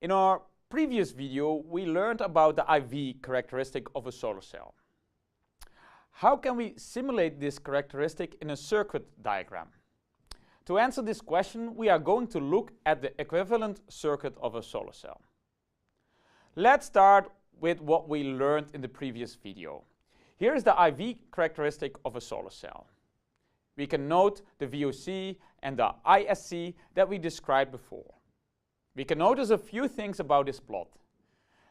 In our previous video, we learned about the IV characteristic of a solar cell. How can we simulate this characteristic in a circuit diagram? To answer this question, we are going to look at the equivalent circuit of a solar cell. Let's start with what we learned in the previous video. Here is the IV characteristic of a solar cell. We can note the VOC and the ISC that we described before. We can notice a few things about this plot.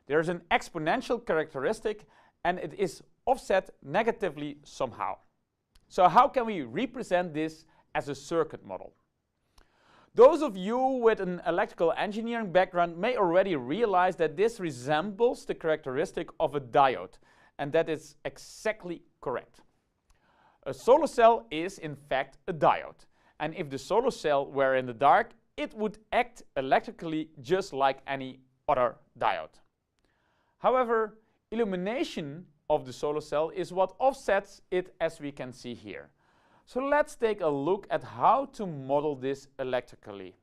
There is an exponential characteristic and it is offset negatively somehow. So how can we represent this as a circuit model? Those of you with an electrical engineering background may already realize that this resembles the characteristic of a diode, and that is exactly correct. A solar cell is in fact a diode, and if the solar cell were in the dark, it would act electrically just like any other diode. However, illumination of the solar cell is what offsets it, as we can see here. So let's take a look at how to model this electrically.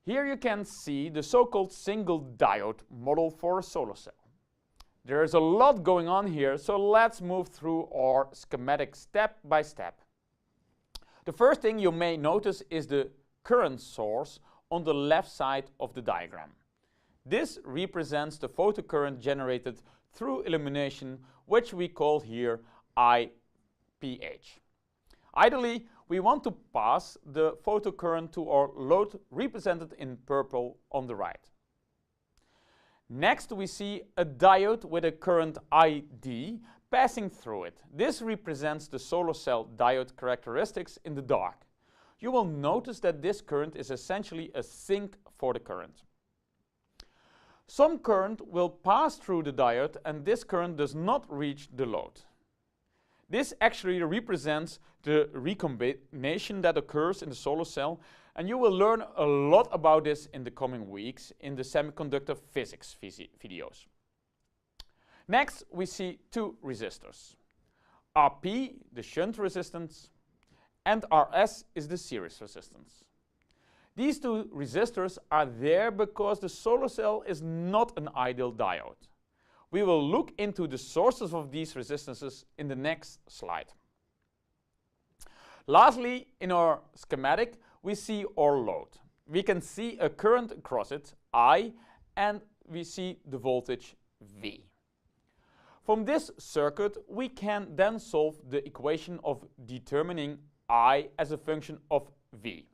Here you can see the so-called single diode model for a solar cell. There is a lot going on here, so let's move through our schematic step by step. The first thing you may notice is the current source on the left side of the diagram. This represents the photocurrent generated through illumination, which we call here IPH. Ideally, we want to pass the photocurrent to our load represented in purple on the right. Next, we see a diode with a current ID passing through it. This represents the solar cell diode characteristics in the dark. You will notice that this current is essentially a sink for the current. Some current will pass through the diode and this current does not reach the load. This actually represents the recombination that occurs in the solar cell, and you will learn a lot about this in the coming weeks in the semiconductor physics videos. Next, we see two resistors. Rp, the shunt resistance, and Rs is the series resistance. These two resistors are there because the solar cell is not an ideal diode. We will look into the sources of these resistances in the next slide. Lastly, in our schematic, we see our load. We can see a current across it, I, and we see the voltage, V. From this circuit, we can then solve the equation of determining I as a function of V.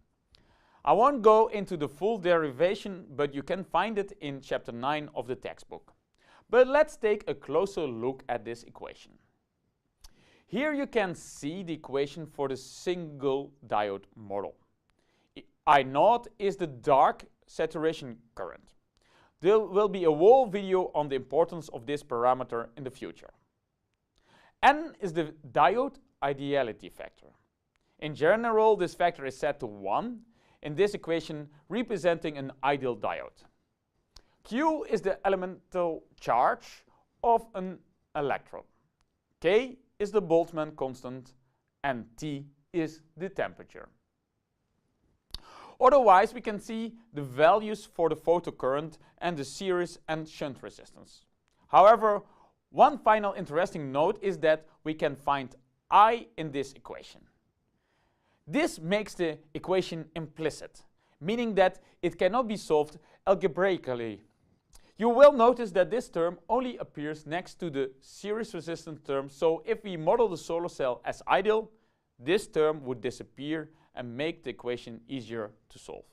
I won't go into the full derivation, but you can find it in chapter 9 of the textbook. But let's take a closer look at this equation. Here you can see the equation for the single diode model. I0 is the dark saturation current. There will be a whole video on the importance of this parameter in the future. N is the diode ideality factor. In general, this factor is set to 1, in this equation representing an ideal diode. Q is the elemental charge of an electron. K is the Boltzmann constant, and T is the temperature. Otherwise, we can see the values for the photocurrent and the series and shunt resistance. However, one final interesting note is that we can find I in this equation. This makes the equation implicit, meaning that it cannot be solved algebraically. You will notice that this term only appears next to the series resistance term, so if we model the solar cell as ideal, this term would disappear and make the equation easier to solve.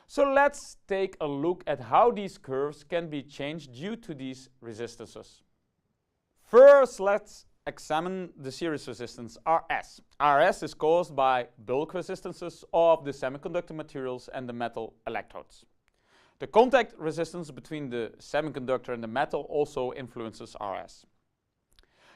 So let's take a look at how these curves can be changed due to these resistances. First, let's examine the series resistance Rs. Rs is caused by bulk resistances of the semiconductor materials and the metal electrodes. The contact resistance between the semiconductor and the metal also influences Rs.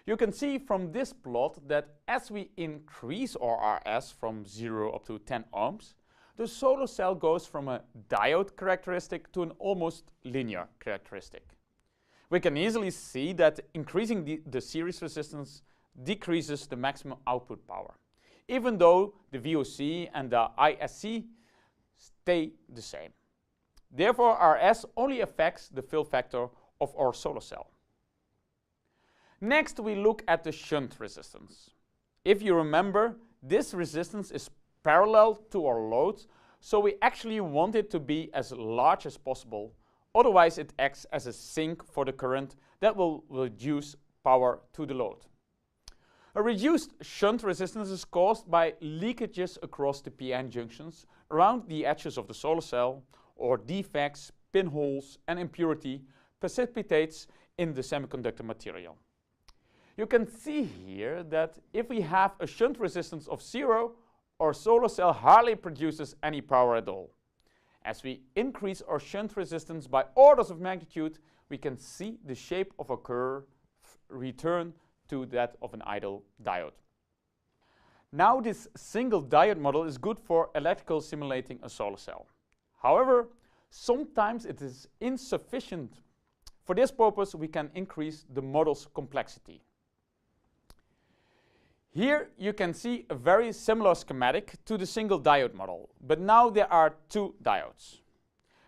You can see from this plot that as we increase our Rs from 0 up to 10 ohms, the solar cell goes from a diode characteristic to an almost linear characteristic. We can easily see that increasing the series resistance decreases the maximum output power, even though the VOC and the ISC stay the same. Therefore, Rs only affects the fill factor of our solar cell. Next, we look at the shunt resistance. If you remember, this resistance is parallel to our load, so we actually want it to be as large as possible. Otherwise, it acts as a sink for the current that will reduce power to the load. A reduced shunt resistance is caused by leakages across the PN junctions around the edges of the solar cell, or defects, pinholes, and impurity precipitates in the semiconductor material. You can see here that if we have a shunt resistance of 0, our solar cell hardly produces any power at all. As we increase our shunt resistance by orders of magnitude, we can see the shape of a curve return to that of an idle diode. Now, this single diode model is good for electrical simulating a solar cell. However, sometimes it is insufficient. For this purpose, we can increase the model's complexity. Here you can see a very similar schematic to the single diode model, but now there are two diodes.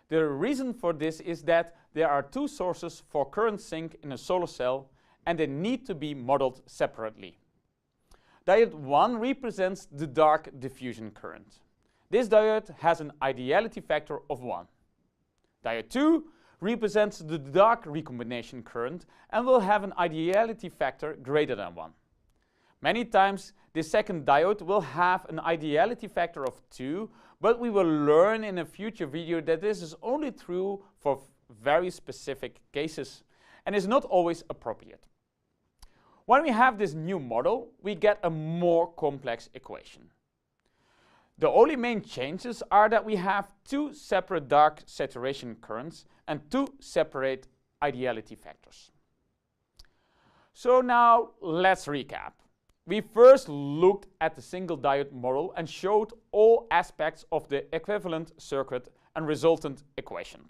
The reason for this is that there are two sources for current sink in a solar cell, and they need to be modeled separately. Diode 1 represents the dark diffusion current. This diode has an ideality factor of 1. Diode 2 represents the dark recombination current and will have an ideality factor greater than 1. Many times, this second diode will have an ideality factor of 2, but we will learn in a future video that this is only true for very specific cases and is not always appropriate. When we have this new model, we get a more complex equation. The only main changes are that we have two separate dark saturation currents and two separate ideality factors. So now let's recap. We first looked at the single diode model and showed all aspects of the equivalent circuit and resultant equation.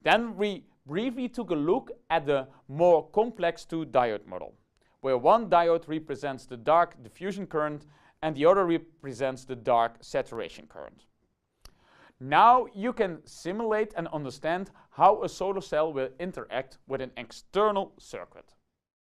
Then we briefly took a look at the more complex two-diode model, where one diode represents the dark diffusion current and the other represents the dark saturation current. Now you can simulate and understand how a solar cell will interact with an external circuit.